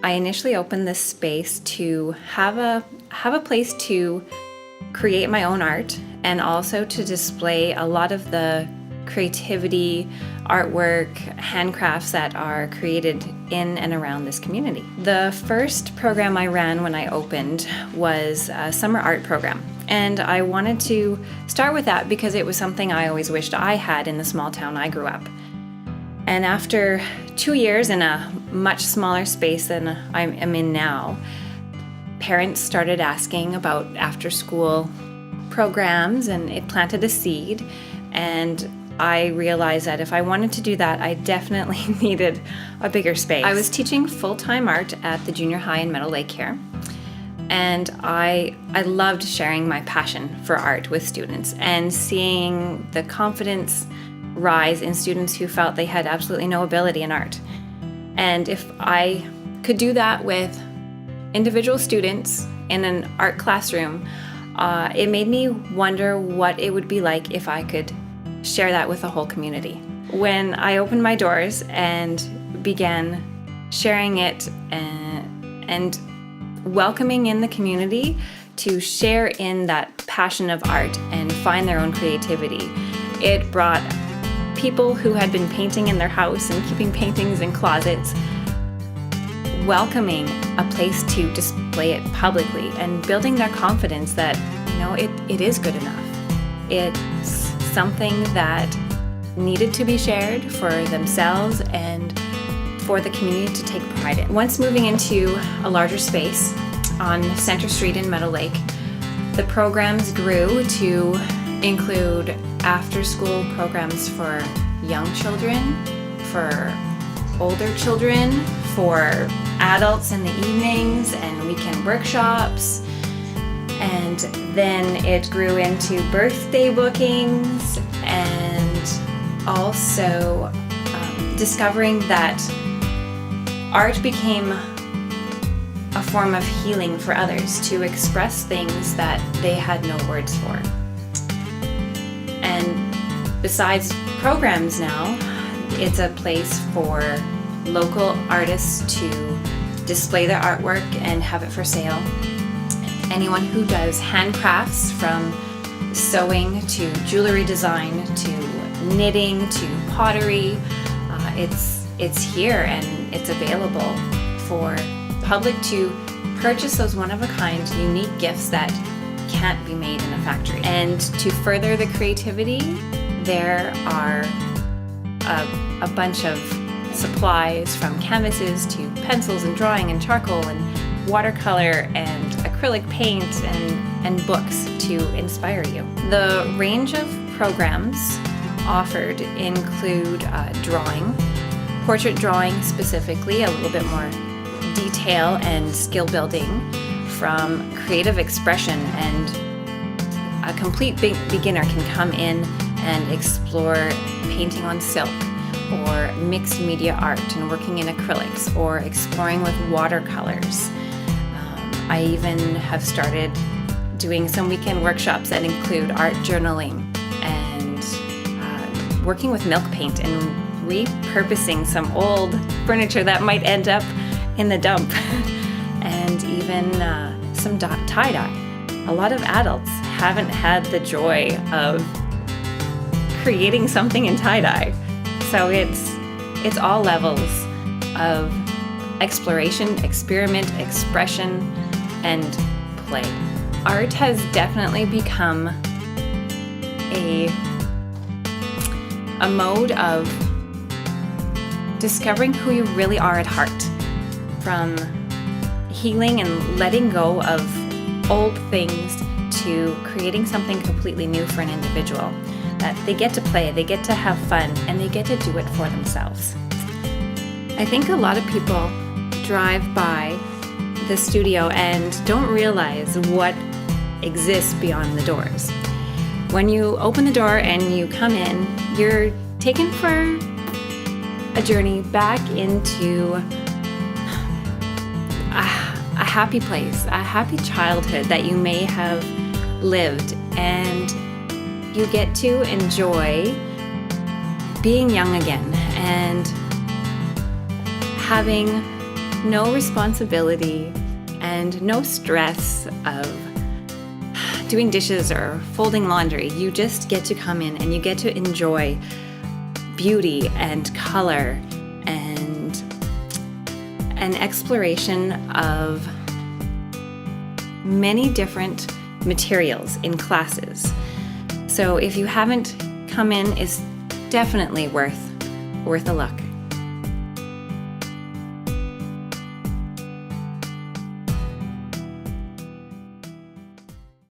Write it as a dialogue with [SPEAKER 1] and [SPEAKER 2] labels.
[SPEAKER 1] I initially opened this space to have a place to create my own art and also to display a lot of the creativity, artwork, handcrafts that are created in and around this community. The first program I ran when I opened was a summer art program. And I wanted to start with that because it was something I always wished I had in the small town I grew up. And after 2 years in a much smaller space than I'm in now, parents started asking about after-school programs, and it planted a seed. And I realized that if I wanted to do that, I definitely needed a bigger space. I was teaching full-time art at the junior high in Meadow Lake here. And I loved sharing my passion for art with students and seeing the confidence rise in students who felt they had absolutely no ability in art. And if I could do that with individual students in an art classroom, it made me wonder what it would be like if I could share that with the whole community. When I opened my doors and began sharing it and welcoming in the community to share in that passion of art and find their own creativity, it brought people who had been painting in their house and keeping paintings in closets, welcoming a place to display it publicly and building their confidence that, it is good enough. It's something that needed to be shared for themselves and for the community to take pride in. Once moving into a larger space on Center Street in Meadow Lake, the programs grew to include after-school programs for young children, for older children, for adults in the evenings and weekend workshops. And then it grew into birthday bookings and also discovering that art became a form of healing for others to express things that they had no words for. And besides programs now, it's a place for local artists to display their artwork and have it for sale. Anyone who does handcrafts, from sewing to jewelry design to knitting to pottery, it's here and it's available for the public to purchase those one-of-a-kind, unique gifts that can't be made in a factory. And to further the creativity, there are a bunch of supplies, from canvases to pencils and drawing and charcoal and watercolor and acrylic paint and books to inspire you. The range of programs offered include drawing, portrait drawing specifically, a little bit more detail and skill building, from creative expression, and a complete beginner can come in and explore painting on silk or mixed media art and working in acrylics or exploring with watercolors. I even have started doing some weekend workshops that include art journaling and working with milk paint and repurposing some old furniture that might end up in the dump and even some tie-dye. A lot of adults haven't had the joy of creating something in tie-dye. So it's all levels of exploration, experiment, expression, and play. Art has definitely become a mode of discovering who you really are at heart, from healing and letting go of old things to creating something completely new for an individual, that they get to play, they get to have fun, and they get to do it for themselves. I think a lot of people drive by the studio and don't realize what exists beyond the doors. When you open the door and you come in, you're taken for a journey back into a happy place, a happy childhood that you may have lived, and you get to enjoy being young again and having no responsibility and no stress of doing dishes or folding laundry. You just get to come in and you get to enjoy beauty and color and an exploration of many different materials in classes. So if you haven't come in, it's definitely worth a look.